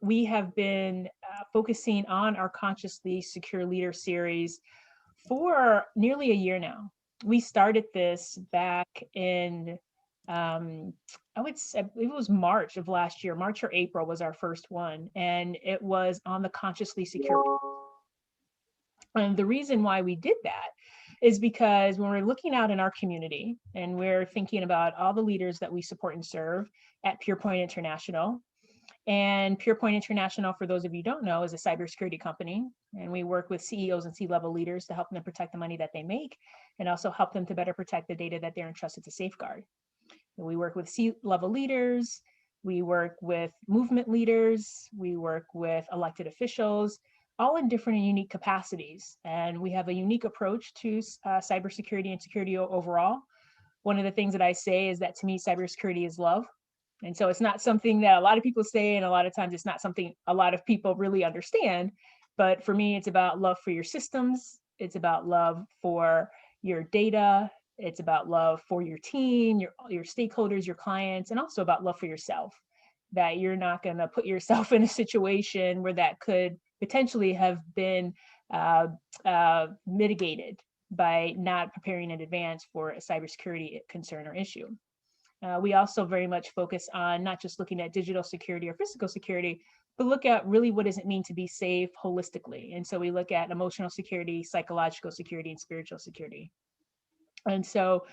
we have been focusing on our Consciously Secure Leader series for nearly a year now. We started this back in, I would say it was March of last year. March or April was our first one, and it was on the Consciously Secure. And the reason why we did that is because when we're looking out in our community and we're thinking about all the leaders that we support and serve at PurePoint International. And PurePoint International, for those of you who don't know, is a cybersecurity company. And we work with CEOs and C-level leaders to help them protect the money that they make and also help them to better protect the data that they're entrusted to safeguard. And we work with C-level leaders, we work with movement leaders, we work with elected officials, all in different and unique capacities. And we have a unique approach to cybersecurity and security overall. One of the things that I say is that to me, cybersecurity is love. And so it's not something that a lot of people say, and a lot of times it's not something a lot of people really understand. But for me, it's about love for your systems. It's about love for your data. It's about love for your team, your stakeholders, your clients, and also about love for yourself. That you're not going to put yourself in a situation where that could potentially have been mitigated by not preparing in advance for a cybersecurity concern or issue. We also very much focus on not just looking at digital security or physical security, but look at really what does it mean to be safe holistically. And so we look at emotional security, psychological security, and spiritual security. And so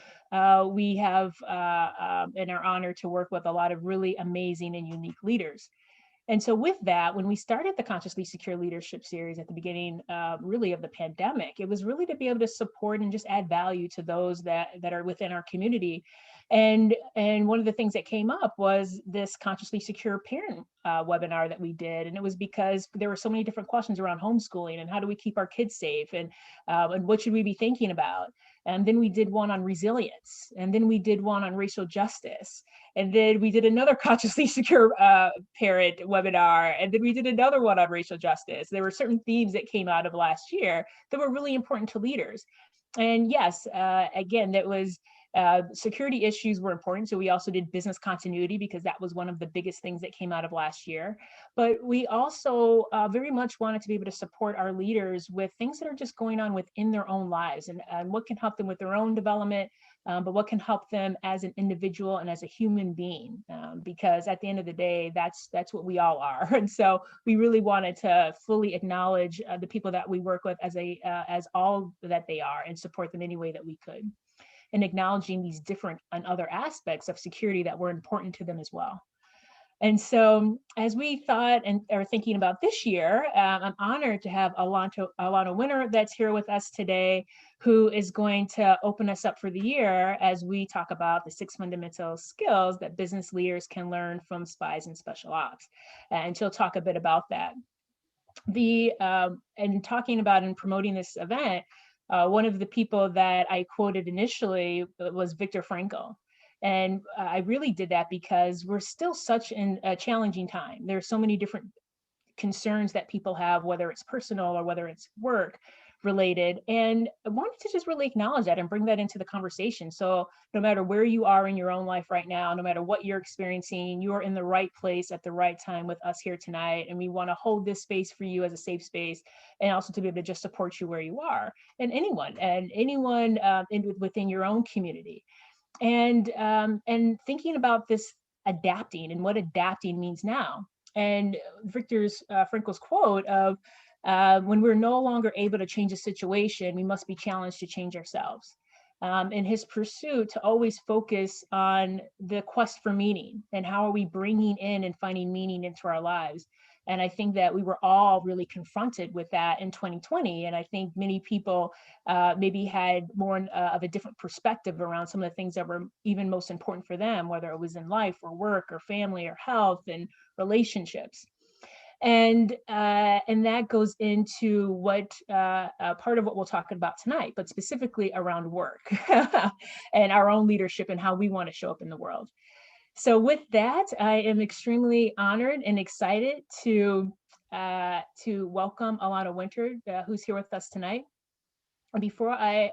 we have and are honored to work with a lot of really amazing and unique leaders. And so with that, when we started the Consciously Secure Leadership series at the beginning, really of the pandemic, it was really to be able to support and just add value to those that are within our community. And one of the things that came up was this Consciously Secure Parent webinar that we did. And it was because there were so many different questions around homeschooling and how do we keep our kids safe and what should we be thinking about? And then we did one on resilience. And then we did one on racial justice. And then we did another Consciously Secure Parent webinar. And then we did another one on racial justice. There were certain themes that came out of last year that were really important to leaders. And yes, again, that was security issues were important. So we also did business continuity because that was one of the biggest things that came out of last year. But we also very much wanted to be able to support our leaders with things that are just going on within their own lives and what can help them with their own development, but what can help them as an individual and as a human being, because at the end of the day, that's what we all are. And so we really wanted to fully acknowledge the people that we work with as all that they are and support them any way that we could, and acknowledging these different and other aspects of security that were important to them as well. And so as we thought and are thinking about this year, I'm honored to have Alana Winter that's here with us today, who is going to open us up for the year as we talk about the 6 fundamental skills that business leaders can learn from Spies and Special Ops. And she'll talk a bit about that. And talking about and promoting this event, one of the people that I quoted initially was Viktor Frankl. And I really did that because we're still such in a challenging time. There's so many different concerns that people have, whether it's personal or whether it's work related. And I wanted to just really acknowledge that and bring that into the conversation. So no matter where you are in your own life right now, no matter what you're experiencing, you're in the right place at the right time with us here tonight. And we want to hold this space for you as a safe space and also to be able to just support you where you are and anyone within your own community. And thinking about this adapting and what adapting means now. And Viktor Frankl's quote of, when we're no longer able to change a situation, we must be challenged to change ourselves. In his pursuit to always focus on the quest for meaning and how are we bringing in and finding meaning into our lives. And I think that we were all really confronted with that in 2020. And I think many people maybe had more of a different perspective around some of the things that were even most important for them, whether it was in life or work or family or health and relationships. And that goes into what part of what we'll talk about tonight, but specifically around work and our own leadership and how we want to show up in the world. So with that, I am extremely honored and excited to welcome Alana Winter, who's here with us tonight. And before I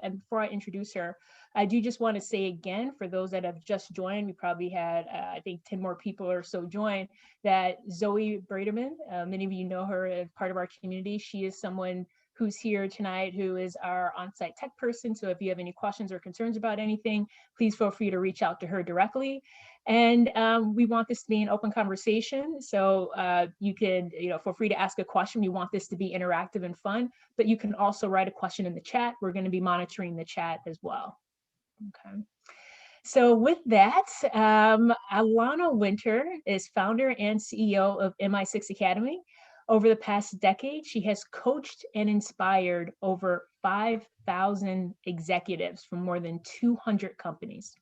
introduce her, I do just want to say again, for those that have just joined, we probably had, I think 10 more people or so join, that Zoe Braderman, many of you know her as part of our community. She is someone who's here tonight, who is our on-site tech person. So if you have any questions or concerns about anything, please feel free to reach out to her directly. And we want this to be an open conversation. So you can, feel free to ask a question. We want this to be interactive and fun, but you can also write a question in the chat. We're going to be monitoring the chat as well. Okay. So with that, Alana Winter is founder and CEO of Mi6 Academy. Over the past decade, she has coached and inspired over 5,000 executives from more than 200 companies.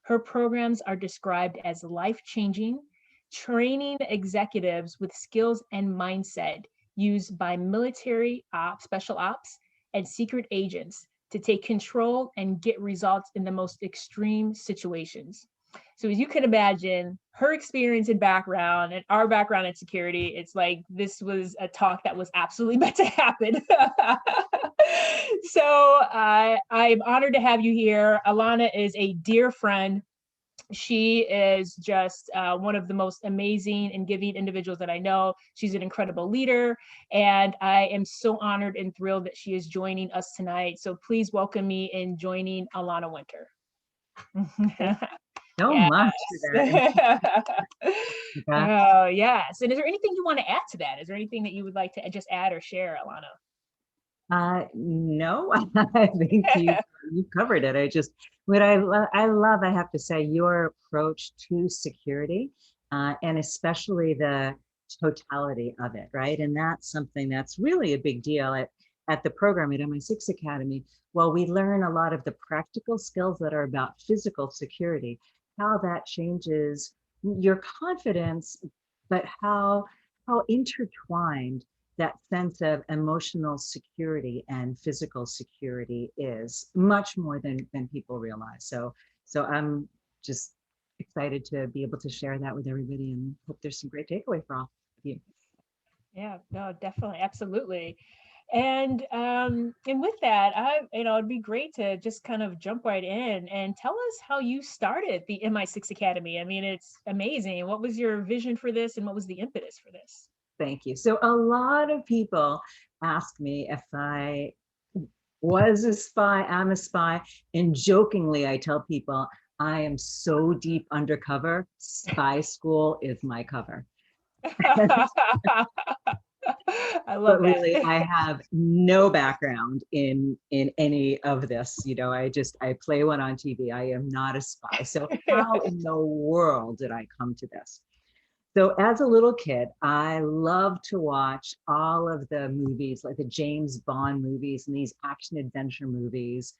Her programs are described as life-changing, training executives with skills and mindset used by military ops, special ops, and secret agents to take control and get results in the most extreme situations. So as you can imagine, her experience and background and our background in security, it's like this was a talk that was absolutely meant to happen. So I'm honored to have you here. Alana is a dear friend. She is just one of the most amazing and giving individuals that I know. She's an incredible leader, and I am so honored and thrilled that she is joining us tonight. So please welcome me in joining Alana Winter. So much to that. Oh, yes. And is there anything you want to add to that? Is there anything that you would like to just add or share, Alana? No, I think you covered it. What I love, I have to say, your approach to security, and especially the totality of it, right? And that's something that's really a big deal at the program at Mi6 Academy. Well, we learn a lot of the practical skills that are about physical security, how that changes your confidence, but how intertwined that sense of emotional security and physical security is, much more than people realize. So I'm just excited to be able to share that with everybody, and hope there's some great takeaway for all of you. Yeah, no, definitely, absolutely. And with that, it'd be great to just kind of jump right in and tell us how you started the Mi6 Academy. I mean, it's amazing. What was your vision for this, and what was the impetus for this? Thank you. So a lot of people ask me if I was a spy, I'm a spy, and jokingly I tell people I am so deep undercover, spy school is my cover. I love but really, I have no background in any of this. I play one on TV. I am not a spy. So how in the world did I come to this? So as a little kid, I loved to watch all of the movies, like the James Bond movies and these action adventure movies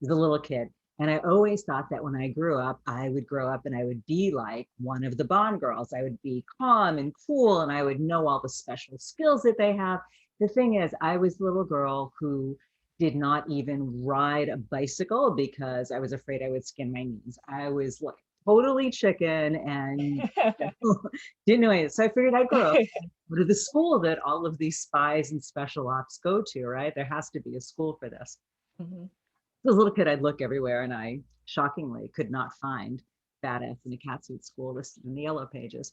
as a little kid. And I always thought that when I grew up, I would grow up and I would be like one of the Bond girls. I would be calm and cool, and I would know all the special skills that they have. The thing is, I was the little girl who did not even ride a bicycle because I was afraid I would skin my knees. I was like totally chicken and didn't know it. So I figured I'd grow up, go to the school that all of these spies and special ops go to, right? There has to be a school for this. Mm-hmm. As a little kid, I'd look everywhere, and I shockingly could not find badass in a catsuit school listed in the yellow pages.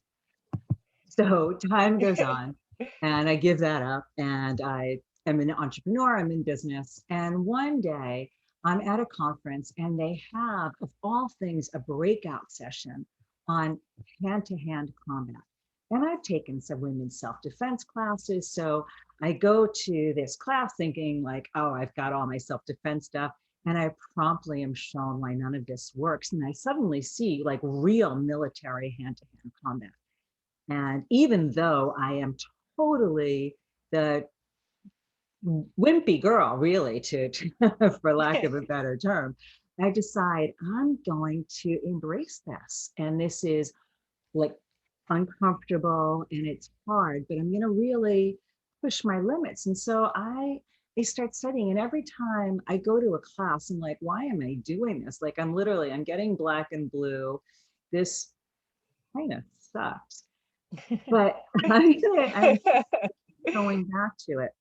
So time goes on, and I give that up, and I am an entrepreneur, I'm in business. And one day I'm at a conference, and they have, of all things, a breakout session on hand-to-hand combat. And I've taken some women's self-defense classes. So I go to this class thinking like, oh, I've got all my self-defense stuff. And I promptly am shown why none of this works. And I suddenly see like real military hand-to-hand combat. And even though I am totally the wimpy girl, really, to for lack of a better term, I decide I'm going to embrace this. And this is like uncomfortable and it's hard, but I'm going to really push my limits. And so I start studying, and every time I go to a class, I'm like, why am I doing this? Like I'm getting black and blue. This kind of sucks. But I'm going back to it.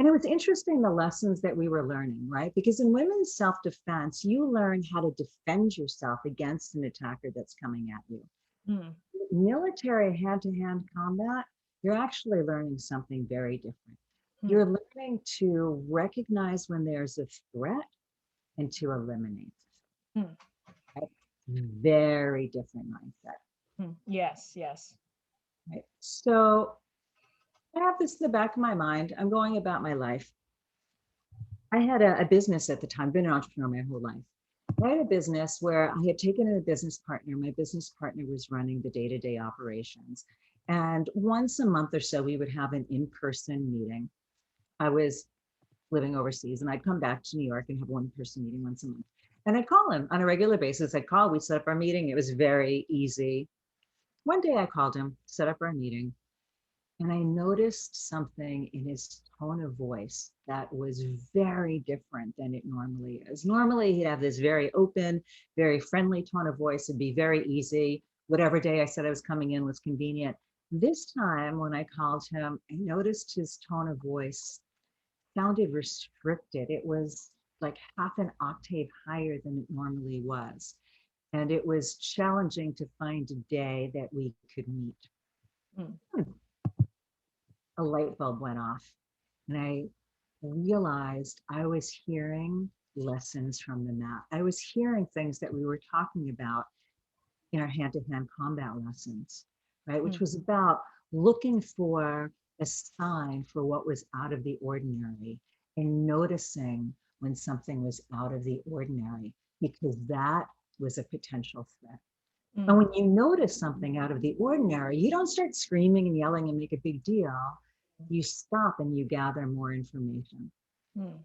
And it was interesting, the lessons that we were learning, right? Because in women's self-defense, you learn how to defend yourself against an attacker that's coming at you. Mm. Military hand-to-hand combat, you're actually learning something very different. Mm. You're learning to recognize when there's a threat and to eliminate. Mm. Right? Very different mindset. Mm. Yes, yes. Right? So I have this in the back of my mind. I'm going about my life. I had a business at the time, been an entrepreneur my whole life. I had a business where I had taken in a business partner. My business partner was running the day-to-day operations. And once a month or so, we would have an in-person meeting. I was living overseas and I'd come back to New York and have one person meeting once a month. And I'd call him on a regular basis. I'd call, we'd set up our meeting. It was very easy. One day I called him, set up our meeting, and I noticed something in his tone of voice that was very different than it normally is. Normally, he'd have this very open, very friendly tone of voice. It'd be very easy. Whatever day I said I was coming in was convenient. This time, when I called him, I noticed his tone of voice sounded restricted. It was like half an octave higher than it normally was. And it was challenging to find a day that we could meet. Mm. A light bulb went off and I realized I was hearing lessons from the map. I was hearing things that we were talking about in our hand-to-hand combat lessons, right? Which was about looking for a sign for what was out of the ordinary and noticing when something was out of the ordinary, because that was a potential threat. Mm. And when you notice something out of the ordinary, you don't start screaming and yelling and make a big deal. You stop and you gather more information. Mm.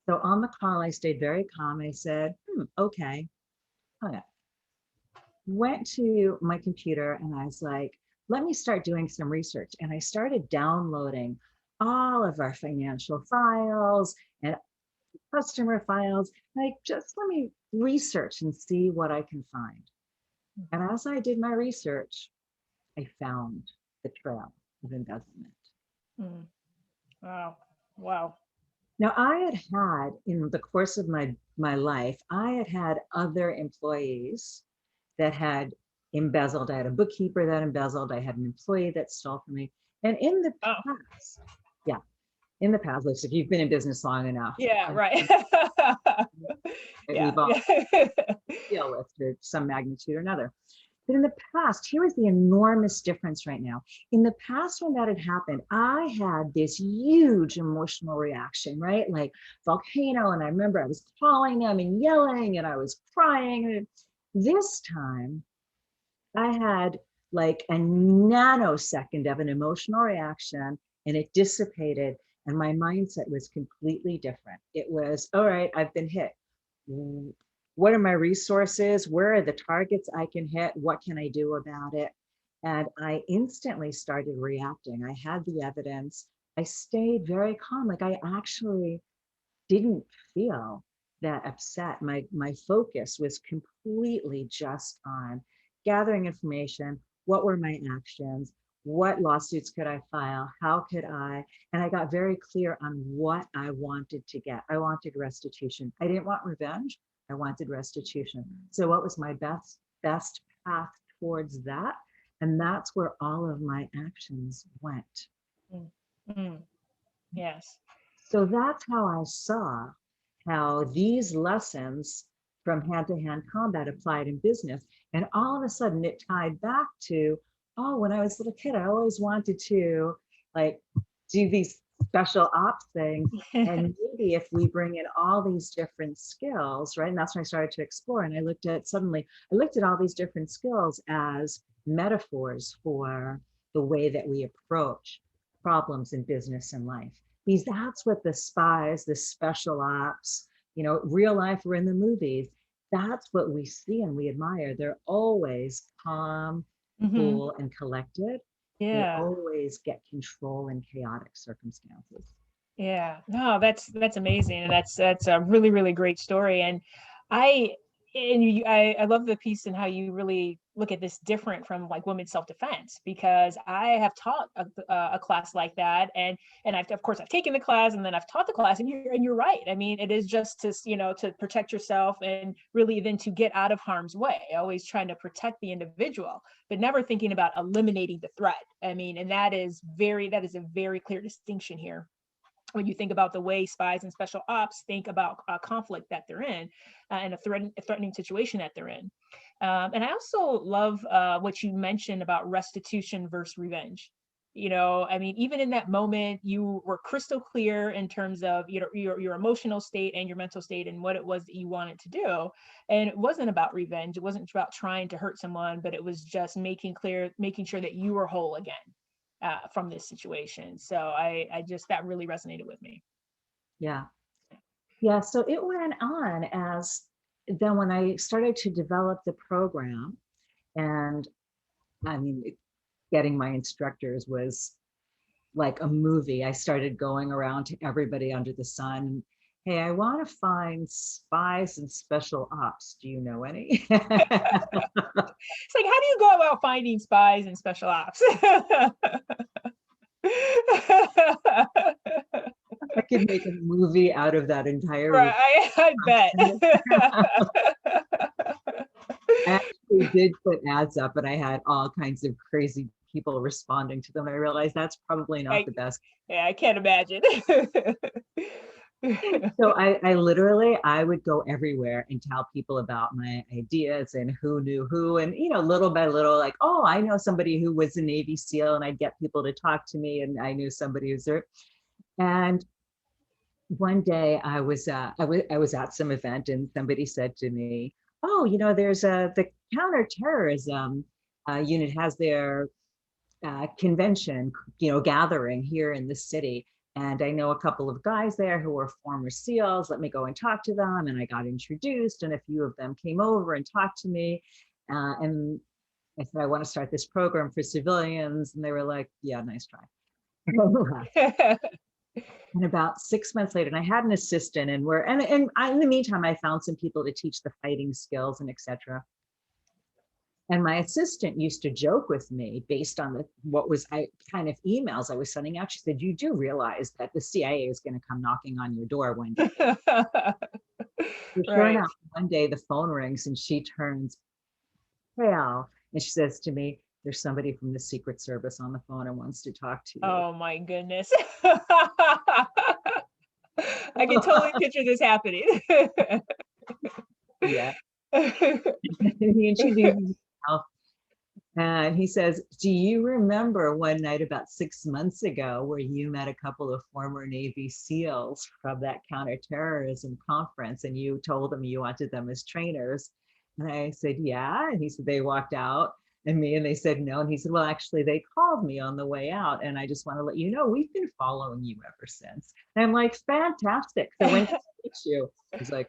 So on the call, I stayed very calm. I said, okay. Went to my computer and I was like, let me start doing some research. And I started downloading all of our financial files and customer files. Like, just let me research and see what I can find. And as I did my research, I found the trail of embezzlement. Mm. Wow. Wow. Now, I had in the course of my life, I had other employees that had embezzled. I had a bookkeeper that embezzled. I had an employee that stole from me. And in the past, in the past, if you've been in business long enough, Yeah, right. we've all deal with to some magnitude or another. But in the past, here is the enormous difference right now. In the past, when that had happened, I had this huge emotional reaction, right? Like volcano. And I remember I was calling them and yelling and I was crying. This time, I had like a nanosecond of an emotional reaction and it dissipated. And my mindset was completely different. It was, all right, I've been hit. What are my resources? Where are the targets I can hit? What can I do about it? And I instantly started reacting. I had the evidence. I stayed very calm. Like, I actually didn't feel that upset. My focus was completely just on gathering information. What were my actions? What lawsuits could I file? How could I? And I got very clear on what I wanted to get. I wanted restitution. I didn't want revenge. I wanted restitution. So what was my best path towards that? And that's where all of my actions went. Mm. Yes. So that's how I saw how these lessons from hand-to-hand combat applied in business. And all of a sudden it tied back to, oh, when I was a little kid, I always wanted to like do these special ops things. And maybe if we bring in all these different skills, right? And that's when I started to explore. And I looked at all these different skills as metaphors for the way that we approach problems in business and life. Because that's what the spies, the special ops, real life, we're in the movies. That's what we see and we admire. They're always calm, cool, and collected. They always get control in chaotic circumstances. Yeah, no, that's amazing, and that's a really, really great story. And I love the piece and how you really look at this different from like women's self-defense, because I have taught a class like that, and of course I've taken the class, and then I've taught the class, and you're right. I mean, it is just to, to protect yourself, and really then to get out of harm's way, always trying to protect the individual, but never thinking about eliminating the threat. I mean, and that is a very clear distinction here when you think about the way spies and special ops think about a conflict that they're in, and a threatening situation that they're in. And I also love what you mentioned about restitution versus revenge. I mean, even in that moment, you were crystal clear in terms of your emotional state and your mental state and what it was that you wanted to do. And it wasn't about revenge. It wasn't about trying to hurt someone, but it was just making sure that you were whole again from this situation. So I just, that really resonated with me. Yeah. Yeah. So it went on as then when I started to develop the program, and I mean, getting my instructors was like a movie. I started going around to everybody under the sun. Hey, I want to find spies and special ops. Do you know any? It's like, how do you go about finding spies and special ops? I could make a movie out of that entire right, I bet. I actually did put ads up, and I had all kinds of crazy people responding to them. I realized that's probably not the best. Yeah, I can't imagine. So I would go everywhere and tell people about my ideas and who knew who, and little by little, like, oh, I know somebody who was a Navy SEAL, and I'd get people to talk to me, and I knew somebody who's there. And one day I was at some event, and somebody said to me, oh, there's the counterterrorism unit has their convention, gathering here in the city. And I know a couple of guys there who are former SEALs. Let me go and talk to them. And I got introduced, and a few of them came over and talked to me. And I said, I want to start this program for civilians. And they were like, yeah, nice try. And about 6 months later, and I had an assistant, and in the meantime, I found some people to teach the fighting skills and etc. And my assistant used to joke with me based on kind of emails I was sending out. She said, you do realize that the CIA is going to come knocking on your door one day. Sure enough, one day the phone rings, and she turns pale, and she says to me, there's somebody from the Secret Service on the phone and wants to talk to you. Oh my goodness. I can totally picture this happening. Yeah. He introduced himself, and he says, do you remember one night about 6 months ago where you met a couple of former Navy SEALs from that counterterrorism conference, and you told them you wanted them as trainers? And I said, yeah. And he said, they walked out and they said no. And he said, well, actually, they called me on the way out, and I just want to let you know we've been following you ever since. And I'm like, fantastic. So when did I meet you? He's like,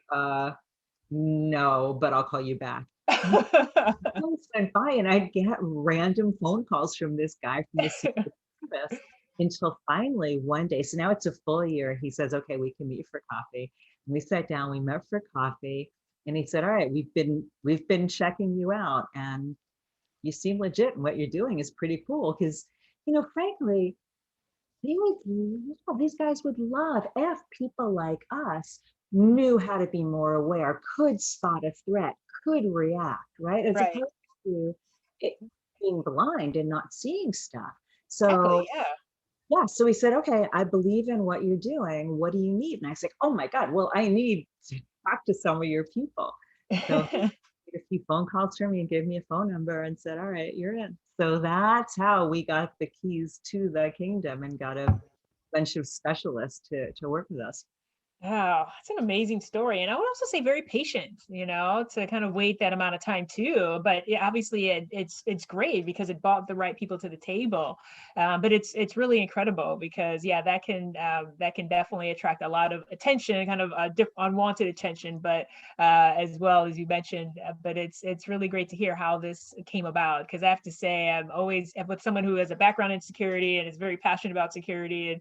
no, but I'll call you back. Went by, and I'd get random phone calls from this guy from the Secret Service until finally one day, so now it's a full year, he says, okay, we can meet for coffee. And we sat down, we met for coffee, and he said, all right, we've been checking you out, and you seem legit, and what you're doing is pretty cool, because frankly, these guys would love if people like us knew how to be more aware, could spot a threat, could react, right? As opposed to being blind and not seeing stuff. So exactly, yeah, so we said, okay, I believe in what you're doing. What do you need? And I said, oh my God, well, I need to talk to some of your people. So he made a few phone calls for me and gave me a phone number and said, all right, you're in. So that's how we got the keys to the kingdom and got a bunch of specialists to work with us. Wow, it's an amazing story. And I would also say very patient, to kind of wait that amount of time too. But yeah, obviously it's great because it brought the right people to the table. But it's really incredible because that can definitely attract a lot of attention, kind of unwanted attention, but as well as you mentioned, but it's really great to hear how this came about. Because I have to say, I'm always with someone who has a background in security and is very passionate about security, and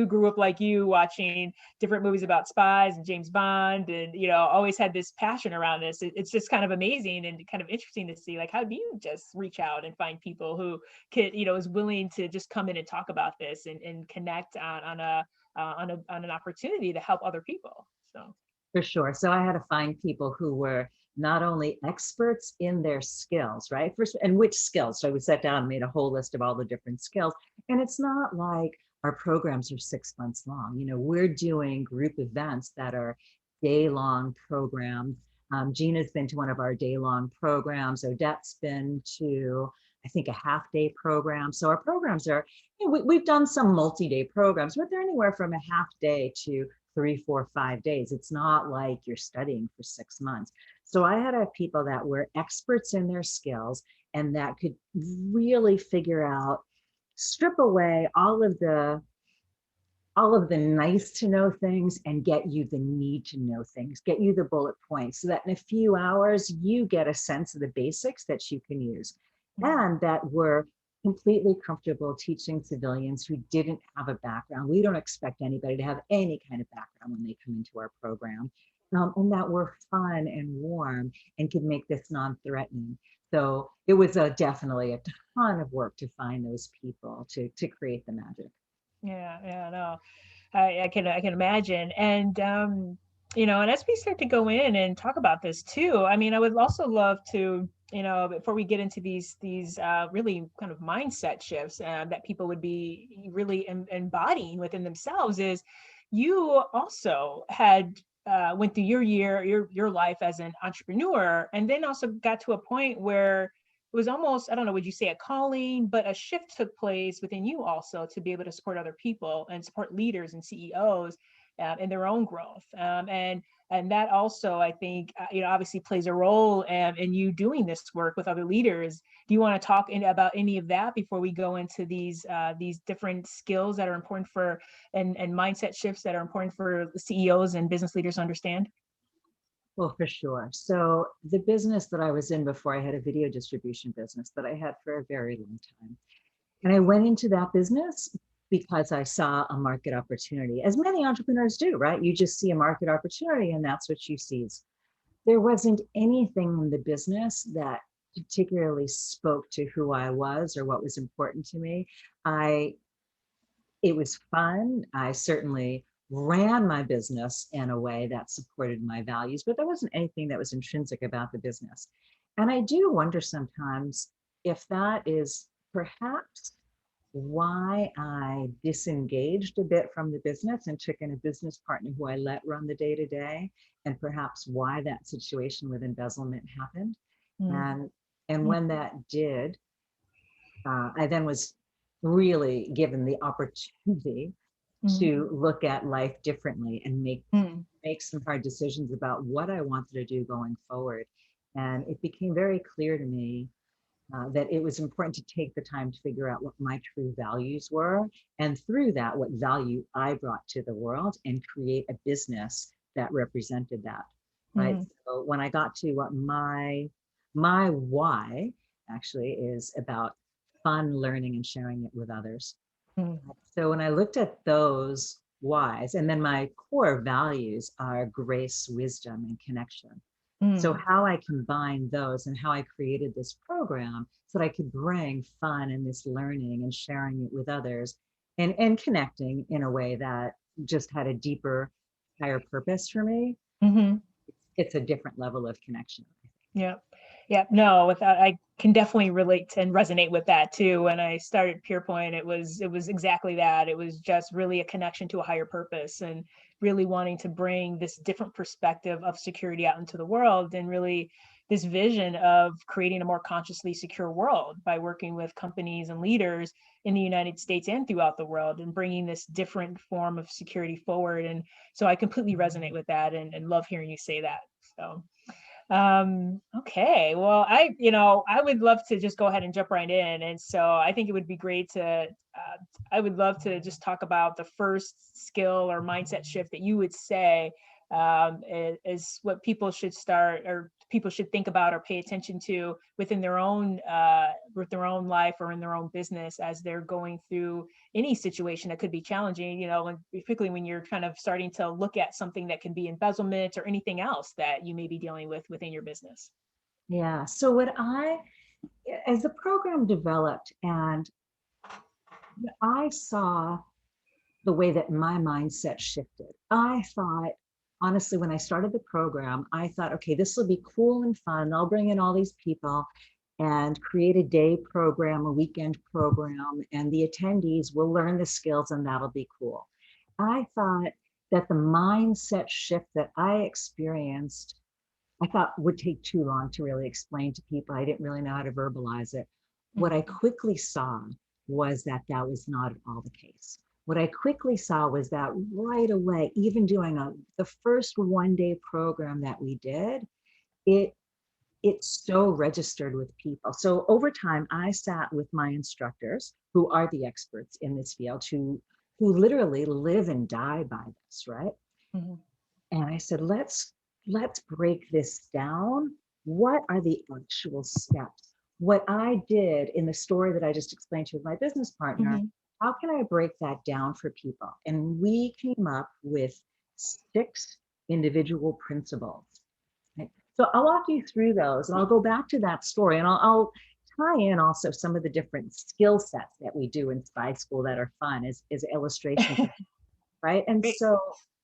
grew up like you watching different movies about about Spies and James Bond, and always had this passion around this. It's just kind of amazing and kind of interesting to see, like, how do you just reach out and find people who could, is willing to just come in and talk about this and connect on an opportunity to help other people. So For sure. So I had to find people who were not only experts in their skills, right? First, and which skills? So we sat down and made a whole list of all the different skills. And it's not like our programs are 6 months long. We're doing group events that are day-long programs. Gina's been to one of our day-long programs. Odette's been to, I think, a half-day program. So our programs are, we've done some multi-day programs, but they're anywhere from a half day to 3, 4, 5 days. It's not like you're studying for 6 months. So I had to have people that were experts in their skills and that could really figure out, strip away all of the nice to know things and get you the need to know things, get you the bullet points so that in a few hours you get a sense of the basics that you can use, and that we're completely comfortable teaching civilians who didn't have a background. We don't expect anybody to have any kind of background when they come into our program, and that we're fun and warm and can make this non-threatening. So it was definitely a ton of work to find those people to create the magic. yeah, no, I can imagine. And and as we start to go in and talk about this too, I mean, I would also love to, before we get into these really kind of mindset shifts that people would be really embodying within themselves, is you also had went through your life as an entrepreneur, and then also got to a point where it was almost, I don't know, would you say a calling, but a shift took place within you also to be able to support other people and support leaders and CEOs in their own growth. And that also, I think, obviously plays a role in you doing this work with other leaders. Do you want to talk about any of that before we go into these different skills that are important for and mindset shifts that are important for CEOs and business leaders to understand? Well, for sure. So the business that I was in before, I had a video distribution business that I had for a very long time. And I went into that business because I saw a market opportunity, as many entrepreneurs do, right? You just see a market opportunity and that's what you seize. There wasn't anything in the business that particularly spoke to who I was or what was important to me. It was fun. I certainly ran my business in a way that supported my values, but there wasn't anything that was intrinsic about the business. And I do wonder sometimes if that is perhaps why I disengaged a bit from the business and took in a business partner who I let run the day to day, and perhaps why that situation with embezzlement happened. Mm. And when that did, I then was really given the opportunity Mm. to look at life differently and Mm. make some hard decisions about what I wanted to do going forward. And it became very clear to me that it was important to take the time to figure out what my true values were, and through that, what value I brought to the world, and create a business that represented that. Right. Mm. So when I got to what my why actually is about fun learning and sharing it with others. Mm. So when I looked at those whys, and then my core values are grace, wisdom, and connection. So Mm. how I combined those and how I created this program so that I could bring fun and this learning and sharing it with others, and connecting in a way that just had a deeper, higher purpose for me. Mhm. It's a different level of connection. Yeah. Yeah. No, without, I can definitely relate and resonate with that too. When I started PurePoint, it was exactly that. It was just really a connection to a higher purpose and really wanting to bring this different perspective of security out into the world, and really this vision of creating a more consciously secure world by working with companies and leaders in the United States and throughout the world, and bringing this different form of security forward. And so I completely resonate with that, and love hearing you say that. So okay, well, I would love to just go ahead and jump right in. And so I think it would be great to I would love to just talk about the first skill or mindset shift that you would say is what people should start, or people should think about or pay attention to within their own with their own life or in their own business as they're going through any situation that could be challenging, you know, and particularly when you're kind of starting to look at something that can be embezzlement or anything else that you may be dealing with within your business? Yeah. So as the program developed and I saw the way that my mindset shifted, I thought, honestly, when I started the program, I thought, okay, this will be cool and fun. I'll bring in all these people and create a day program, a weekend program, and the attendees will learn the skills and that'll be cool. I thought that the mindset shift that I experienced, I thought would take too long to really explain to people. I didn't really know how to verbalize it. What I quickly saw was that that was not at all the case. What I quickly saw was that right away, even doing the first one-day program that we did, it so registered with people. So over time, I sat with my instructors who are the experts in this field, who literally live and die by this, right? Mm-hmm. And I said, let's break this down. What are the actual steps? What I did in the story that I just explained to you with my business partner, Mm-hmm. how can I break that down for people? And we came up with 6 individual principles. Right? So I'll walk you through those and I'll go back to that story and I'll tie in also some of the different skill sets that we do in Spy School that are fun as illustrations, right? And Great. so,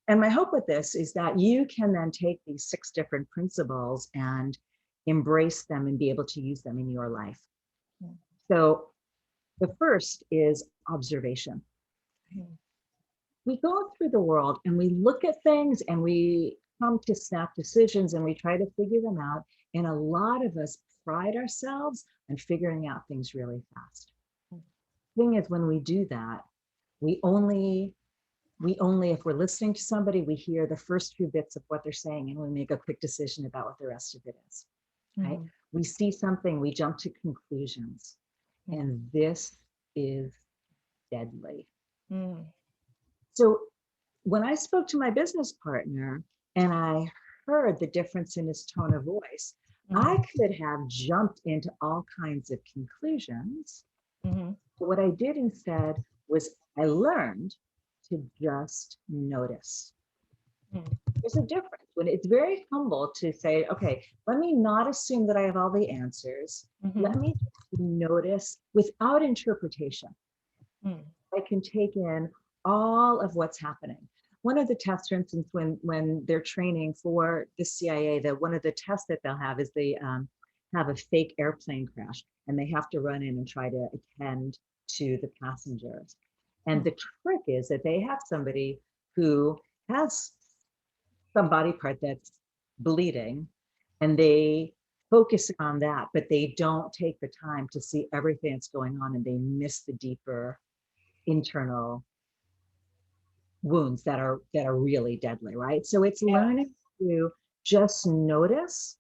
and my hope with this is that you can then take these 6 different principles and embrace them and be able to use them in your life. So the first is observation. We go through the world and we look at things and we come to snap decisions and we try to figure them out. And a lot of us pride ourselves on figuring out things really fast. Thing is, when we do that, we only, if we're listening to somebody, we hear the first few bits of what they're saying and we make a quick decision about what the rest of it is, right? We see something, we jump to conclusions, and this is deadly. So when I spoke to my business partner and I heard the difference in his tone of voice, I could have jumped into all kinds of conclusions. But what I did instead was I learned to just notice. There's a difference when it's very humble to say, okay, let me not assume that I have all the answers. Let me just notice without interpretation. I can take in all of what's happening. One of the tests, for instance, when they're training for the CIA, that one of the tests that they'll have is they have a fake airplane crash and they have to run in and try to attend to the passengers. And the trick is that they have somebody who has some body part that's bleeding and they focus on that, but they don't take the time to see everything that's going on and they miss the deeper internal wounds that are really deadly, right? So it's learning to just notice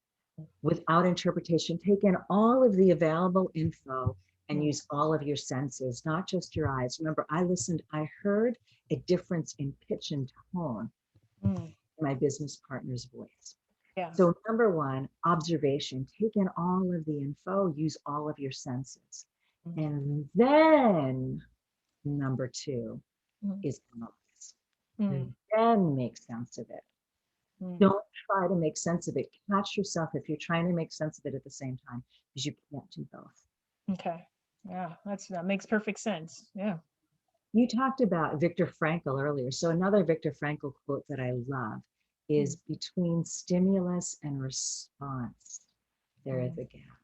without interpretation, take in all of the available info and use all of your senses, not just your eyes. Remember, I heard a difference in pitch and tone in my business partner's voice. So number 1, observation, take in all of the info, use all of your senses. And then number 2 is analyze. And then make sense of it. Don't try to make sense of it. Catch yourself if you're trying to make sense of it at the same time, because you can't do both. Okay. Yeah, that makes perfect sense. Yeah. You talked about Viktor Frankl earlier. So another Viktor Frankl quote that I love is between stimulus and response, there is a gap.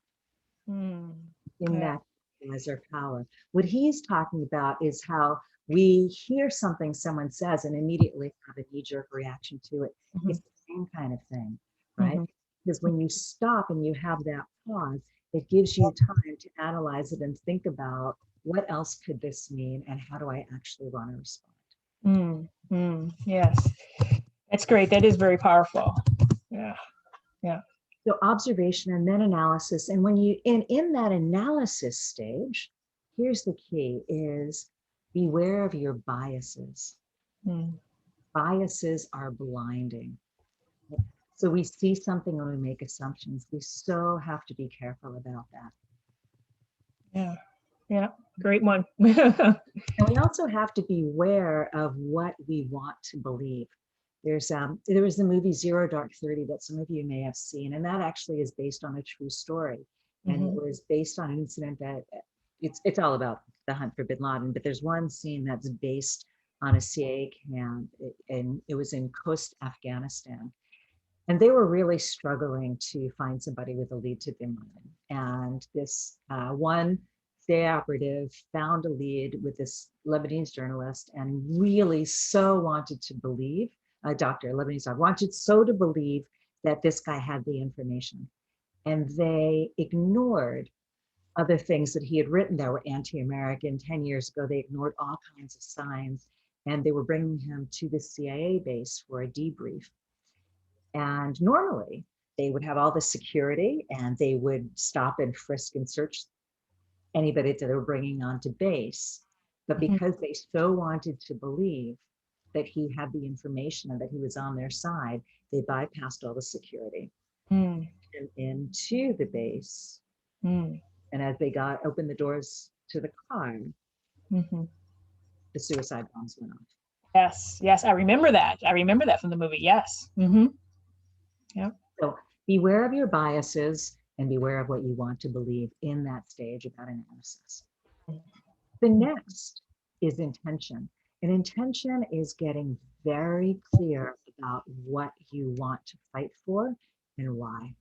In that lies our power. What he's talking about is how we hear something someone says and immediately have a knee-jerk reaction to it. It's the same kind of thing, right? Because when you stop and you have that pause, it gives you time to analyze it and think about what else could this mean and how do I actually want to respond. Yes, that's great. That is very powerful. Yeah. So observation and then analysis. And when you in that analysis stage, here's the key is beware of your biases. Biases are blinding. So we see something and we make assumptions. We so have to be careful about that. Yeah. Yeah. Great one. And we also have to be aware of what we want to believe. There was the movie Zero Dark 30 that some of you may have seen, and that actually is based on a true story. And it was based on an incident that it's all about the hunt for bin Laden, but there's one scene that's based on a CIA camp, and it was in Khost, Afghanistan. And they were really struggling to find somebody with a lead to bin Laden. And this one CIA operative found a lead with this Lebanese journalist and really so wanted to believe, a doctor, a Lebanese doctor, wanted so to believe that this guy had the information. And they ignored other things that he had written that were anti-American 10 years ago. They ignored all kinds of signs, and they were bringing him to the CIA base for a debrief. And normally they would have all the security and they would stop and frisk and search anybody that they were bringing onto base. But because they so wanted to believe that he had the information and that he was on their side, they bypassed all the security and into the base. And as they opened the doors to the car, the suicide bombs went off. Yes. Yes. I remember that. I remember that from the movie. Yes. Yeah. So beware of your biases and beware of what you want to believe in that stage about analysis. The next is intention. And intention is getting very clear about what you want to fight for and why.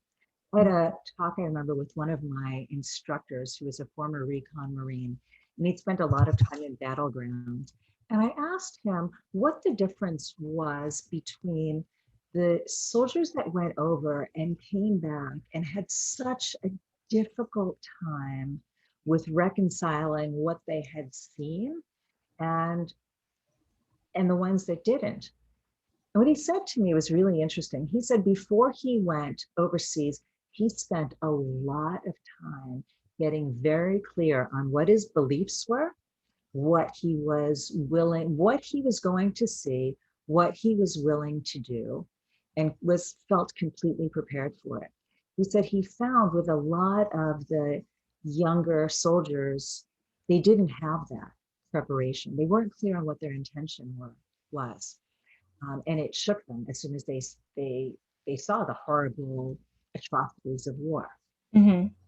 I had a talk, I remember, with one of my instructors who was a former recon Marine, and he'd spent a lot of time in battleground. And I asked him what the difference was between the soldiers that went over and came back and had such a difficult time with reconciling what they had seen and the ones that didn't. And what he said to me was really interesting. He said before he went overseas, he spent a lot of time getting very clear on what his beliefs were, what he was willing, what he was going to see, what he was willing to do, and felt completely prepared for it. He said he found with a lot of the younger soldiers, they didn't have that preparation. They weren't clear on what their intention was. And it shook them as soon as they saw the horrible atrocities of war.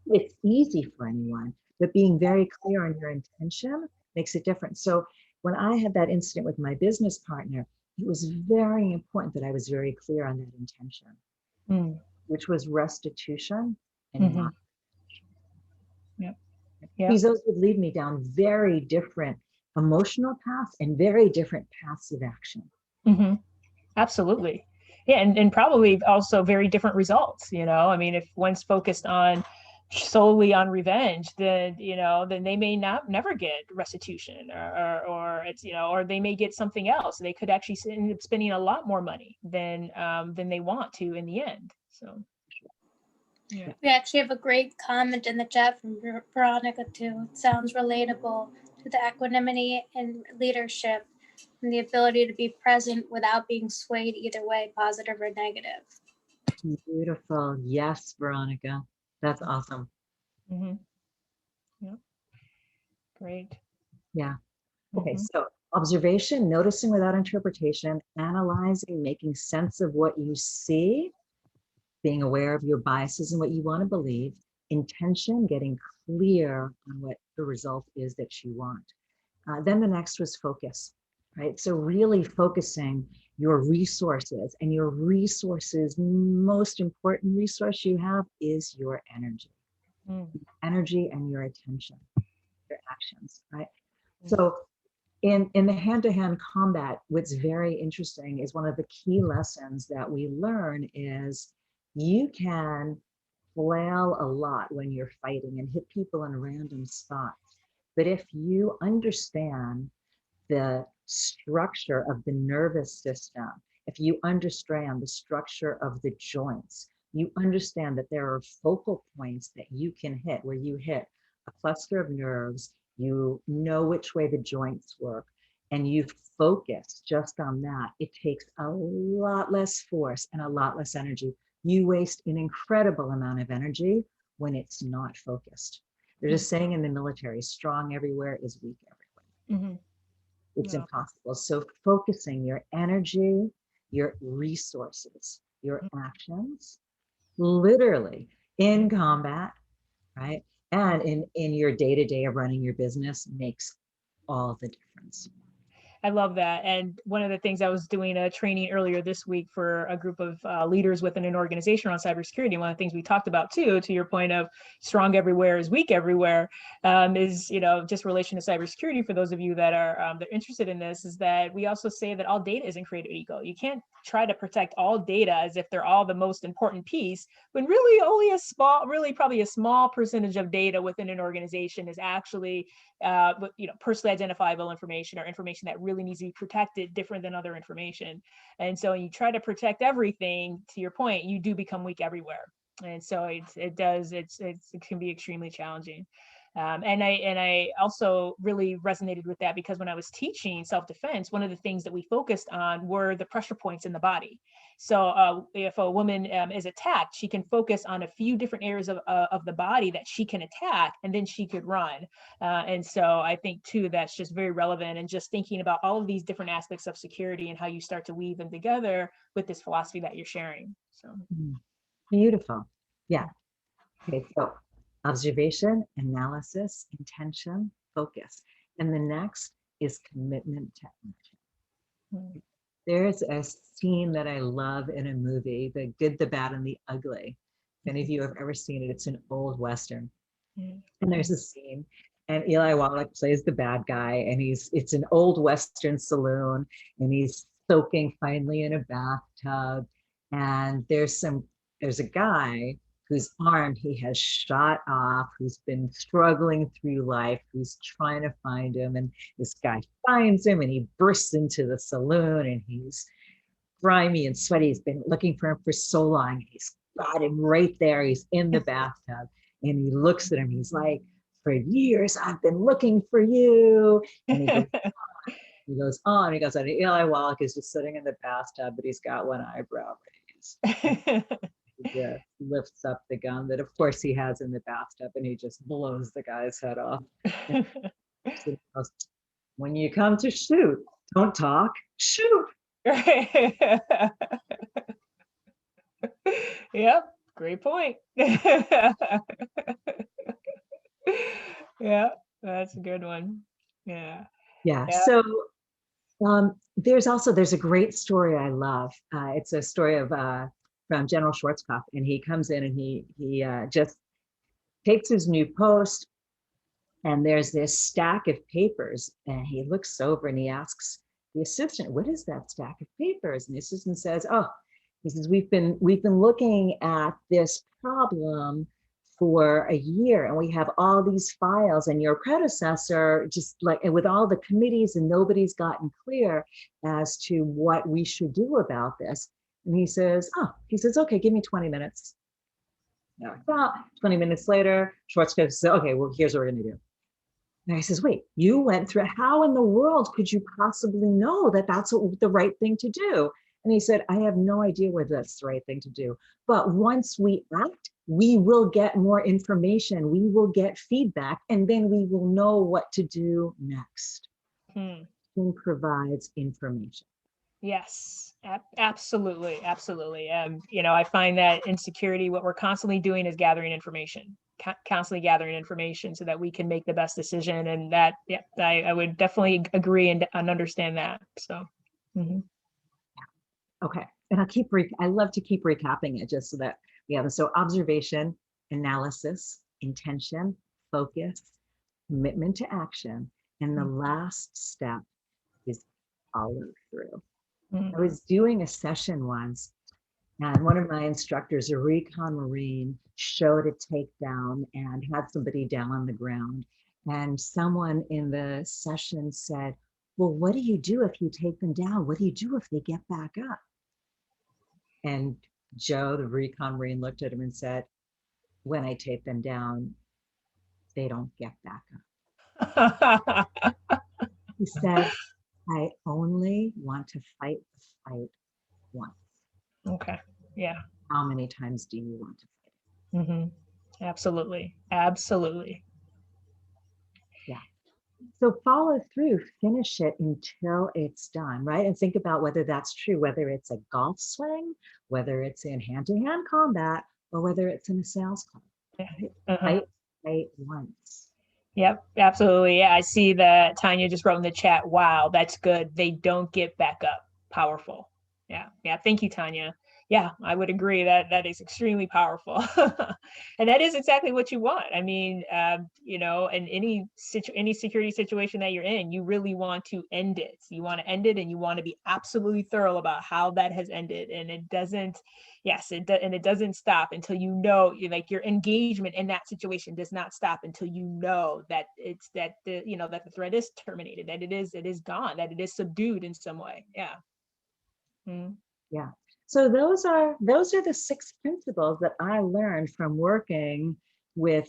It's easy for anyone, but being very clear on your intention makes a difference. So when I had that incident with my business partner, it was very important that I was very clear on that intention, which was restitution and not. Because those would lead me down very different emotional paths and very different paths of action. Absolutely. Yeah. And probably also very different results, I mean, if one's focused on solely on revenge, then, then they may never get restitution or it's, or they may get something else. They could actually end up spending a lot more money than they want to in the end. So. Yeah. We actually have a great comment in the chat from Veronica too. It sounds relatable to the equanimity and leadership and the ability to be present without being swayed either way, positive or negative. Beautiful. Yes, Veronica. That's awesome. Yeah. Great. Yeah. Okay. So observation, noticing without interpretation, analyzing, making sense of what you see, being aware of your biases and what you want to believe, intention, getting clear on what the result is that you want. Then the next was focus, right? So really focusing your resources, and your resources, most important resource you have is your energy. Energy and your attention, your actions, right? So in the hand-to-hand combat, what's very interesting is one of the key lessons that we learn is you can flail a lot when you're fighting and hit people in random spots. But if you understand the structure of the nervous system, if you understand the structure of the joints, you understand that there are focal points that you can hit, where you hit a cluster of nerves, you know which way the joints work, and you focus just on that, it takes a lot less force and a lot less energy. You waste an incredible amount of energy when it's not focused. They're just saying in the military, strong everywhere is weak everywhere. Mm-hmm. It's Yeah. impossible. So focusing your energy, your resources, your actions, literally in combat, right? And in your day-to-day of running your business makes all the difference. I love that. And one of the things, I was doing a training earlier this week for a group of leaders within an organization around cybersecurity. One of the things we talked about too, to your point of strong everywhere is weak everywhere, is, you know, just relation to cybersecurity. For those of you that are that are interested in this, is that we also say that all data isn't created equal. You can't try to protect all data as if they're all the most important piece, when really only a small, really probably a small percentage of data within an organization is actually you know, personally identifiable information, or information that really needs to be protected, different than other information. And so when you try to protect everything, to your point, you do become weak everywhere. And so it can be extremely challenging. And I also really resonated with that, because when I was teaching self-defense, one of the things that we focused on were the pressure points in the body. So if a woman is attacked, she can focus on a few different areas of the body that she can attack, and then she could run. And so I think too, that's just very relevant, and just thinking about all of these different aspects of security and how you start to weave them together with this philosophy that you're sharing. So Beautiful. Yeah. Okay, so observation, analysis, intention, focus. And the next is commitment to action. There's a scene that I love in a movie, The Good, the Bad, and the Ugly. If any of you have ever seen it, it's an old Western. And there's a scene, and Eli Wallach plays the bad guy, and it's an old Western saloon, and he's soaking finally in a bathtub. And there's a guy whose arm he has shot off, who's been struggling through life, who's trying to find him. And this guy finds him, and he bursts into the saloon, and he's grimy and sweaty. He's been looking for him for so long. He's got him right there. He's in the bathtub, and he looks at him. He's like, "For years, I've been looking for you." And he goes, he goes on. He goes on. And Eli Wallach is just sitting in the bathtub, but he's got one eyebrow raised. He just lifts up the gun that, of course, he has in the bathtub, and he just blows the guy's head off. So he goes, "When you come to shoot, don't talk, shoot." Yep, great point. Yeah, that's a good one. Yeah. Yeah. Yeah. So there's a great story I love. It's a story of from General Schwarzkopf, and he comes in, and he just takes his new post, and there's this stack of papers, and he looks over and he asks the assistant, "What is that stack of papers?" And the assistant says, "Oh," he says, we've been looking at this problem for a year, and we have all these files, and your predecessor just like, and with all the committees, and nobody's gotten clear as to what we should do about this." And he says, "Okay, give me 20 minutes." Well, 20 minutes later, Schwarzkopf says, "Okay, well, here's what we're going to do." And I says, "Wait, you went through, how in the world could you possibly know that that's the right thing to do?" And he said, "I have no idea whether that's the right thing to do. But once we act, we will get more information. We will get feedback, and then we will know what to do next." It provides information. Yes, absolutely, absolutely. You know, I find that in security, what we're constantly doing is gathering information, constantly gathering information, so that we can make the best decision. And that, yeah, I would definitely agree and understand that. So, Okay, and I love to keep recapping it just so that we have it. So observation, analysis, intention, focus, commitment to action, and the last step is follow through. I was doing a session once, and one of my instructors, a recon Marine, showed a takedown and had somebody down on the ground. And someone in the session said, "Well, what do you do if you take them down? What do you do if they get back up?" And Joe, the recon Marine, looked at him and said, "When I take them down, they don't get back up." He said, I only want to fight the fight once. Okay. Yeah. How many times do you want to fight Hmm. Absolutely. Absolutely. it? Yeah. So follow through, finish it until it's done, right? And think about whether that's true, whether it's a golf swing, whether it's in hand-to-hand combat, or whether it's in a sales call. Yeah. Right? Uh-huh. Fight once. Yep, absolutely. Yeah, I see that Tanya just wrote in the chat. Wow, that's good. They don't get back up. Powerful. Yeah, yeah. Thank you, Tanya. Yeah, I would agree that that is extremely powerful, and that is exactly what you want. I mean, in any security situation that you're in, you really want to end it. You want to end it, and you want to be absolutely thorough about how that has ended. And it doesn't, yes, and it doesn't stop until like your engagement in that situation does not stop until you know that it's that that the threat is terminated, that it is gone, that it is subdued in some way. Yeah. Mm. Yeah. So those are the 6 principles that I learned from working with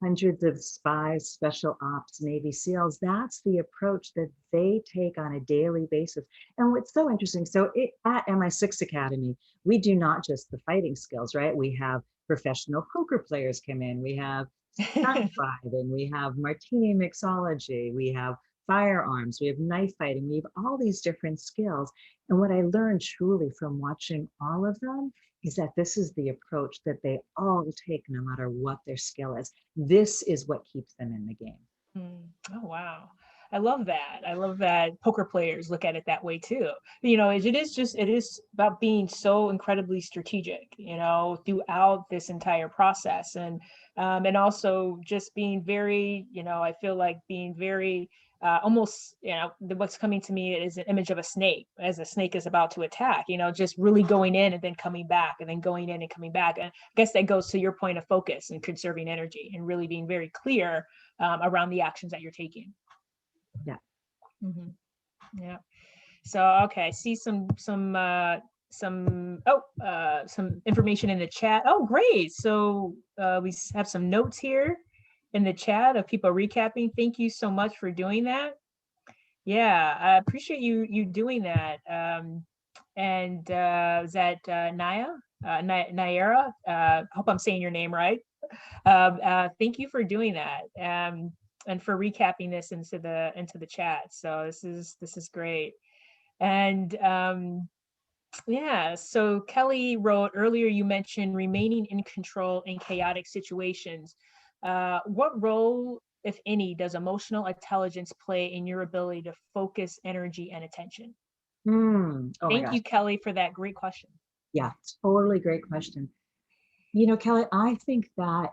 hundreds of spies, special ops, Navy SEALs. That's the approach that they take on a daily basis. And what's so interesting, so at Mi6 Academy, we do not just the fighting skills, right? We have professional poker players come in, we have stunt driving, we have martini mixology, we have firearms, we have knife fighting, we have all these different skills. And what I learned truly from watching all of them is that this is the approach that they all take no matter what their skill is. This is what keeps them in the game. Mm. Oh, wow. I love that. I love that poker players look at it that way too. It is about being so incredibly strategic, throughout this entire process. And also just being very, I feel like being very almost, what's coming to me is an image of a snake as a snake is about to attack, just really going in and then coming back and then going in and coming back. And I guess that goes to your point of focus and conserving energy and really being very clear around the actions that you're taking. Yeah. Mm-hmm. Yeah. So okay, I see some information in the chat. Oh, great. So we have some notes here in the chat of people recapping. Thank you so much for doing that. Yeah, I appreciate you doing that. And is that Naya? Naira? Hope I'm saying your name right. Thank you for doing that, and for recapping this into the chat. So this is great. And yeah, so Kelly wrote earlier, you mentioned remaining in control in chaotic situations. What role, if any, does emotional intelligence play in your ability to focus energy and attention? Oh my Thank gosh. you, Kelly, for that great question. Yeah, totally great question. Kelly, I think that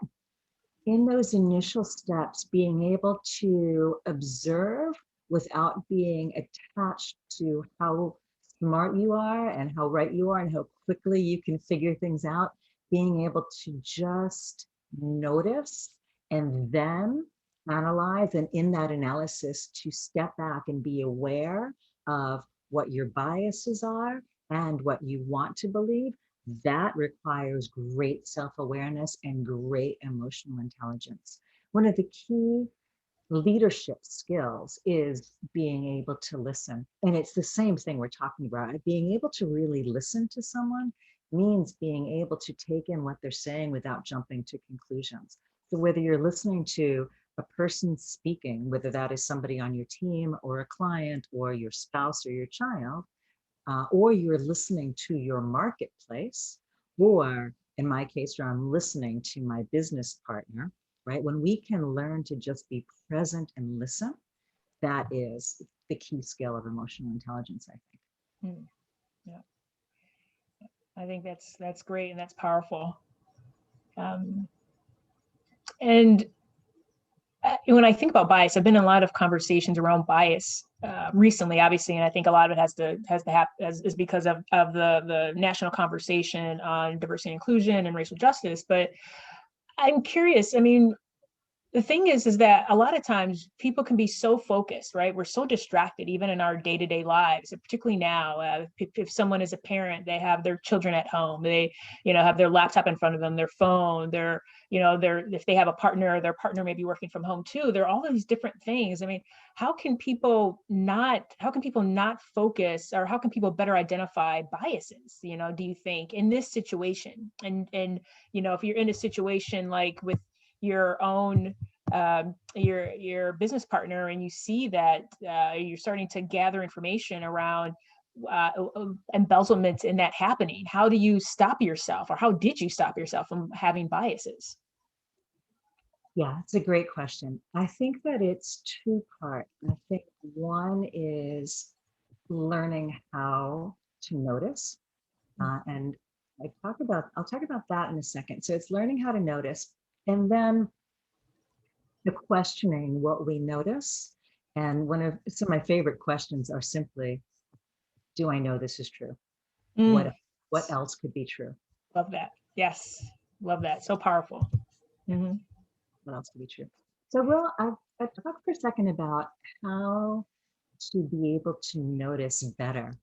in those initial steps, being able to observe without being attached to how smart you are and how right you are and how quickly you can figure things out, being able to just notice and then analyze, and in that analysis to step back and be aware of what your biases are and what you want to believe. That requires great self-awareness and great emotional intelligence. One of the key leadership skills is being able to listen. And it's the same thing we're talking about. Being able to really listen to someone means being able to take in what they're saying without jumping to conclusions. So whether you're listening to a person speaking, whether that is somebody on your team or a client or your spouse or your child, or you're listening to your marketplace, or in my case, where I'm listening to my business partner, right? When we can learn to just be present and listen, that is the key skill of emotional intelligence, I think. Yeah, I think that's great and that's powerful. And when I think about bias, I've been in a lot of conversations around bias recently, obviously, and I think a lot of it has to happen is because of the national conversation on diversity and inclusion and racial justice. But I'm curious. I mean, The thing is that a lot of times people can be so focused, right? We're so distracted, even in our day-to-day lives, and particularly now. If someone is a parent, they have their children at home, they, have their laptop in front of them, their phone, if they have a partner, their partner may be working from home too. There are all of these different things. I mean, how can people not focus, or how can people better identify biases, do you think, in this situation? And if you're in a situation like with your own your business partner, and you see that you're starting to gather information around embezzlement in that happening, how do you stop yourself, or how did you stop yourself from having biases? Yeah, it's a great question. I think that it's two-part. I think one is learning how to notice, and I'll talk about that in a second. So it's learning how to notice, and then the questioning what we notice. And some of my favorite questions are simply, do I know this is true? What else could be true? Love that. Yes, love that. So powerful. Mm-hmm. What else could be true? So I'll talk for a second about how to be able to notice better.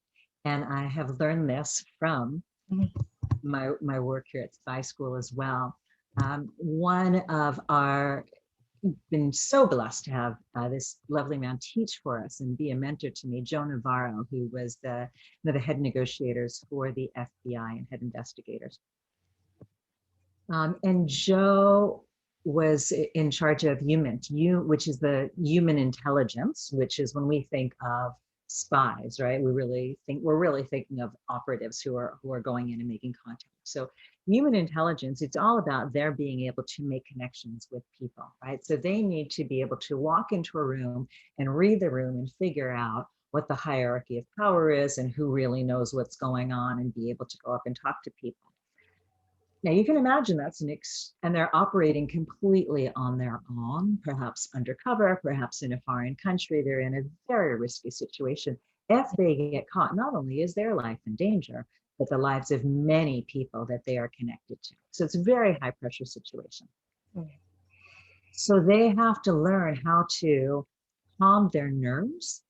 And I have learned this from my work here at Spy School as well. Been so blessed to have this lovely man teach for us and be a mentor to me, Joe Navarro, who was the head negotiators for the FBI and head investigators. And Joe was in charge of which is the human intelligence, which is when we think of spies, right? We're really thinking of operatives who are going in and making contact. So human intelligence, it's all about their being able to make connections with people, right? So they need to be able to walk into a room and read the room and figure out what the hierarchy of power is and who really knows what's going on, and be able to go up and talk to people. Now you can imagine and they're operating completely on their own, perhaps undercover, perhaps in a foreign country. They're in a very risky situation. If they get caught, not only is their life in danger, but the lives of many people that they are connected to. So it's a very high pressure situation. So they have to learn how to calm their nerves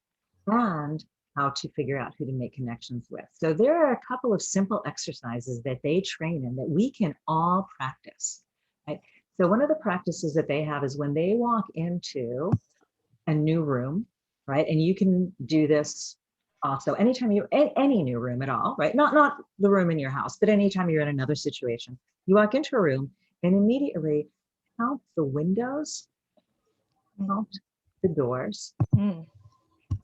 and how to figure out who to make connections with. So there are a couple of simple exercises that they train in that we can all practice, right? So one of the practices that they have is when they walk into a new room, right? And you can do this also anytime any new room at all, right? Not the room in your house, but anytime you're in another situation, you walk into a room and immediately count the windows, count the doors.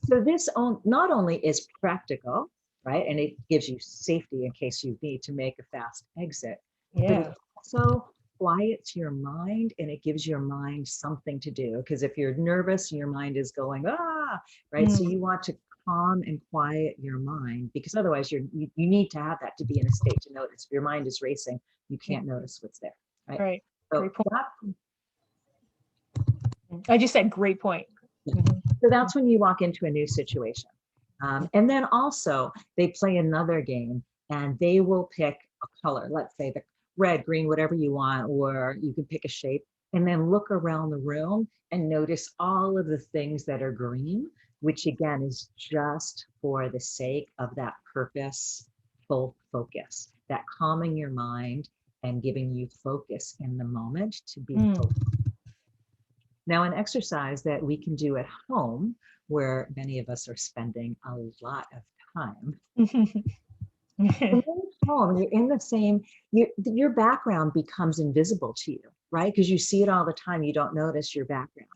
So this not only is practical, right? And it gives you safety in case you need to make a fast exit. But it also quiets your mind, and it gives your mind something to do. Because if you're nervous, your mind is going, right? So you want to calm and quiet your mind, because otherwise you need to have that to be in a state to notice. If your mind is racing, you can't notice what's there, right? Right. So great point. I just said great point. So that's when you walk into a new situation. And then also they play another game, and they will pick a color, let's say the red, green, whatever you want, or you can pick a shape, and then look around the room and notice all of the things that are green, which again is just for the sake of that purposeful focus, that calming your mind and giving you focus in the moment to be focused. Now, an exercise that we can do at home, where many of us are spending a lot of time. When you're at home, you're in the same, your background becomes invisible to you, right? Because you see it all the time, you don't notice your background.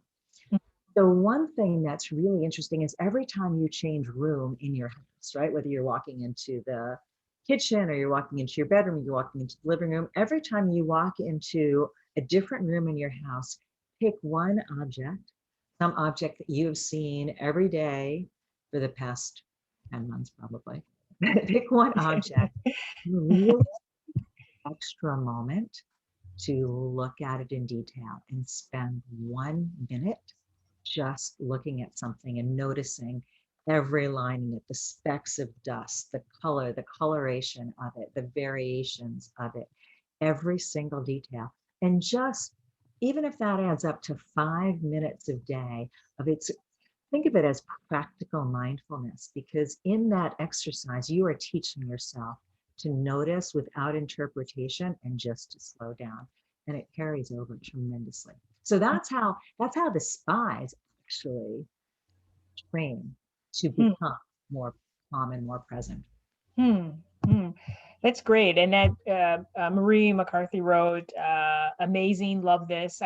So one thing that's really interesting is every time you change room in your house, right? Whether you're walking into the kitchen, or you're walking into your bedroom, or you're walking into the living room, every time you walk into a different room in your house, pick one object, some object that you have seen every day for the past 10 months, probably. Pick one object, really extra moment to look at it in detail, and spend 1 minute just looking at something and noticing every line in it, the specks of dust, the color, the coloration of it, the variations of it, every single detail. And just even if that adds up to 5 minutes a day of its, think of it as practical mindfulness, because in that exercise, you are teaching yourself to notice without interpretation and just to slow down. And it carries over tremendously. So that's how the spies actually train to Hmm. become more calm and more present. Hmm. Hmm. That's great. And that Marie McCarthy wrote, amazing, love this.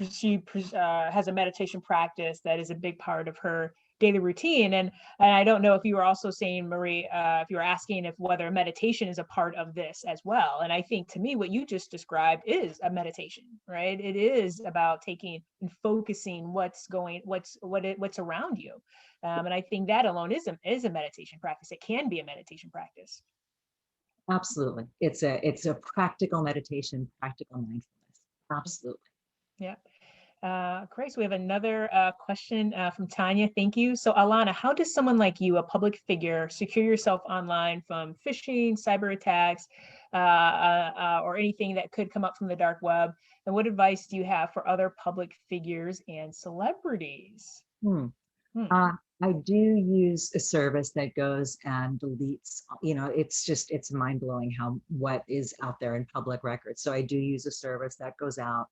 She has a meditation practice that is a big part of her daily routine. And I don't know if you were also saying, Marie, if you were asking if whether meditation is a part of this as well. And I think to me, what you just described is a meditation, right? It is about taking and focusing what's around you. And I think that alone is a meditation practice. It can be a meditation practice. Absolutely. It's a practical meditation, practical mindfulness. Absolutely. Yeah. Great. So we have another question from Tanya. Thank you. So Alana, how does someone like you, a public figure, secure yourself online from phishing, cyber attacks, or anything that could come up from the dark web? And what advice do you have for other public figures and celebrities? Hmm. Hmm. I do use a service that goes and deletes, it's mind blowing what is out there in public records. So I do use a service that goes out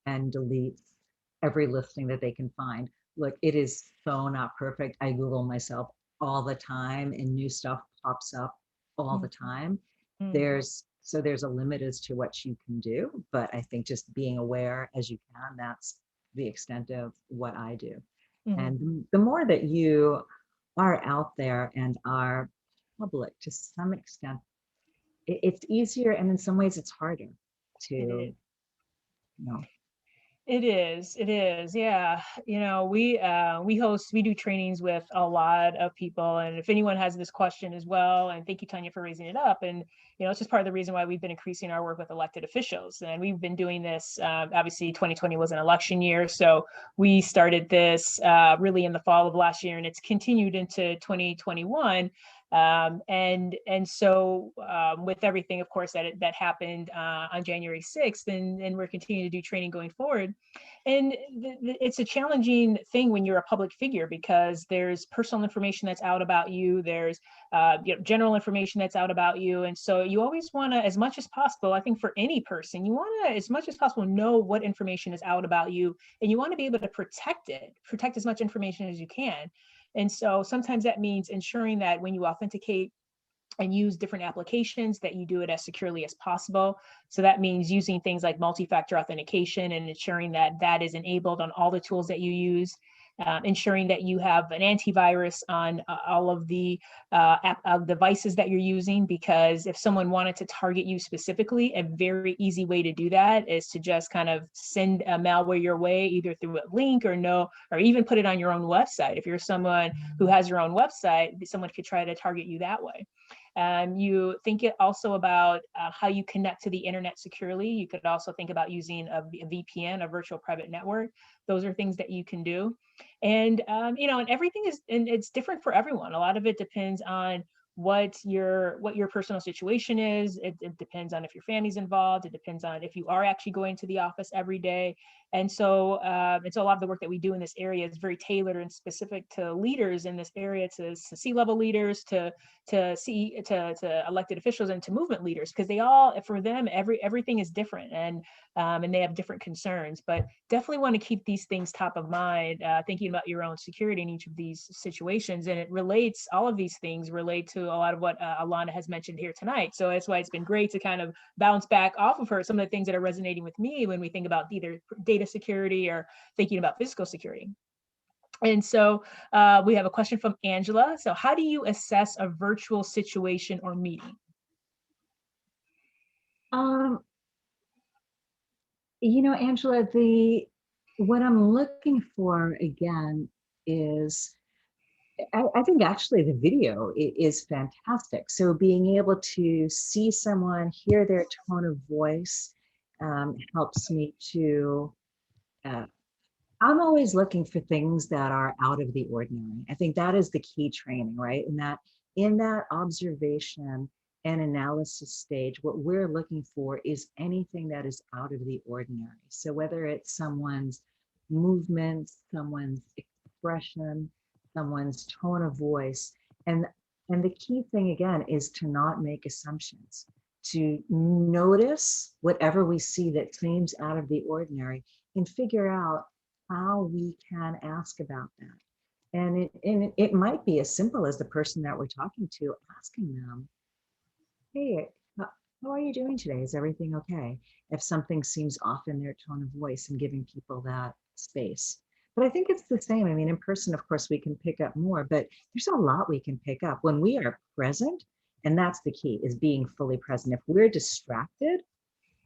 and deletes every listing that they can find. Look, it is so not perfect. I Google myself all the time and new stuff pops up all the time. Hmm. There's a limit as to what you can do, but I think just being aware as you can, that's the extent of what I do. And the more that you are out there and are public to some extent, it's easier. And in some ways, it's harder to, It is. you know, It is. It is. Yeah. We do trainings with a lot of people. And if anyone has this question as well, and thank you, Tanya, for raising it up. And, it's just part of the reason why we've been increasing our work with elected officials. And we've been doing this, obviously 2020 was an election year. So we started this really in the fall of last year, and it's continued into 2021. And so with everything, of course, that happened on January 6th, and we're continuing to do training going forward. And it's a challenging thing when you're a public figure, because there's personal information that's out about you. There's general information that's out about you. And so you always want to, as much as possible, I think for any person, you want to, as much as possible, know what information is out about you, and you want to be able to protect as much information as you can. And so sometimes that means ensuring that when you authenticate and use different applications, that you do it as securely as possible. So that means using things like multi-factor authentication and ensuring that that is enabled on all the tools that you use. Ensuring that you have an antivirus on all of the devices that you're using, because if someone wanted to target you specifically, a very easy way to do that is to just kind of send a malware your way, either through a link or even put it on your own website. If you're someone who has your own website, someone could try to target you that way. You think it also about how you connect to the internet securely. You could also think about using a VPN, a virtual private network. Those are things that you can do. And, and everything and it's different for everyone. A lot of it depends on what your personal situation is. It depends on if your family's involved. It depends on if you are actually going to the office every day. And so a lot of the work that we do in this area is very tailored and specific to leaders in this area, to C-level leaders, to elected officials, and to movement leaders, because for them, everything is different, and they have different concerns. But definitely want to keep these things top of mind, thinking about your own security in each of these situations. And all of these things relate to a lot of what Alana has mentioned here tonight. So that's why it's been great to kind of bounce back off of her some of the things that are resonating with me when we think about either data security or thinking about physical security. And so we have a question from Angela. So how do you assess a virtual situation or meeting? Angela, what I'm looking for again is, I think actually the video is fantastic. So being able to see someone, hear their tone of voice, helps me to, I'm always looking for things that are out of the ordinary. I think that is the key training, right? In that observation and analysis stage, what we're looking for is anything that is out of the ordinary. So whether it's someone's movements, someone's expression, someone's tone of voice, and the key thing again is to not make assumptions, to notice whatever we see that seems out of the ordinary and figure out how we can ask about that. And it might be as simple as the person that we're talking to, asking them, hey, how are you doing today? Is everything okay? If something seems off in their tone of voice, and giving people that space. But I think it's the same. I mean, in person, of course, we can pick up more, but there's a lot we can pick up when we are present. And that's the key, is being fully present. If we're distracted,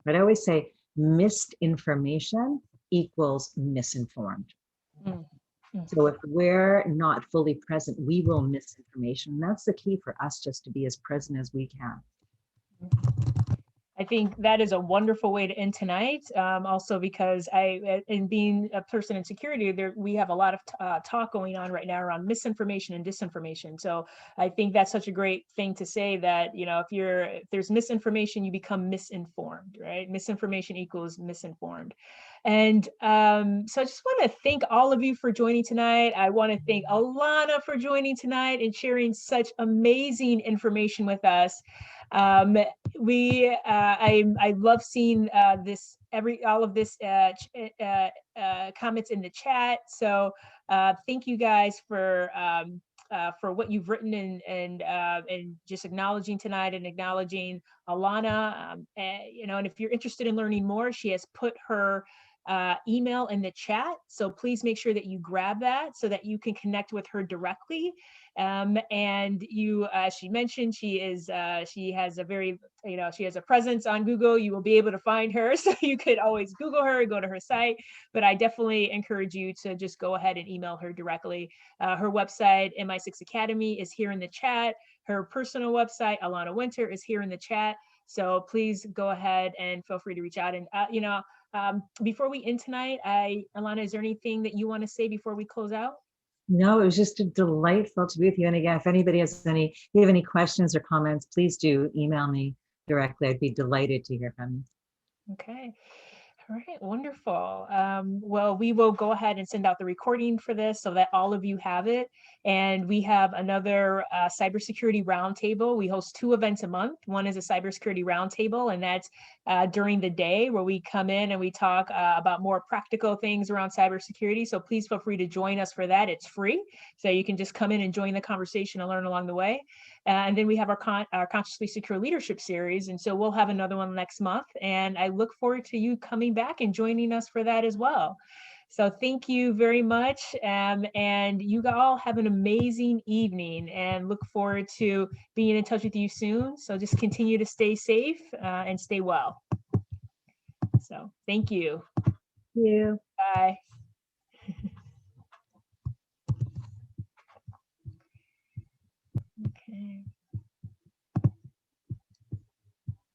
but I always say missed information equals misinformed. Mm. So if we're not fully present, we will miss information. And that's the key for us, just to be as present as we can. I think that is a wonderful way to end tonight. Also because in being a person in security, we have a lot of talk going on right now around misinformation and disinformation. So I think that's such a great thing to say, that, you know, if there's misinformation, you become misinformed, right? Misinformation equals misinformed. And so I just want to thank all of you for joining tonight. I want to thank Alana for joining tonight and sharing such amazing information with us. I love seeing all of this comments in the chat. So thank you guys for what you've written, and just acknowledging tonight, and acknowledging Alana. And if you're interested in learning more, she has put her email in the chat. So please make sure that you grab that so that you can connect with her directly. And as she mentioned, she has a presence on Google. You will be able to find her. So you could always Google her and go to her site. But I definitely encourage you to just go ahead and email her directly. Her website, Mi6 Academy, is here in the chat. Her personal website, Alana Winter, is here in the chat. So please go ahead and feel free to reach out. And, before we end tonight, Alana, is there anything that you want to say before we close out? No, it was just delightful to be with you. And again, if anybody has you have any questions or comments, please do email me directly. I'd be delighted to hear from you. Okay. All right, wonderful. Well, we will go ahead and send out the recording for this so that all of you have it. And we have another cybersecurity roundtable. We host 2 events a month. One is a cybersecurity roundtable, and that's during the day, where we come in and we talk about more practical things around cybersecurity. So please feel free to join us for that. It's free. So you can just come in and join the conversation and learn along the way. And then we have our Consciously Secure Leadership series. And so we'll have another one next month. And I look forward to you coming back and joining us for that as well. So thank you very much. And you all have an amazing evening, and look forward to being in touch with you soon. So just continue to stay safe and stay well. So thank you. Thank you. Bye. Okay.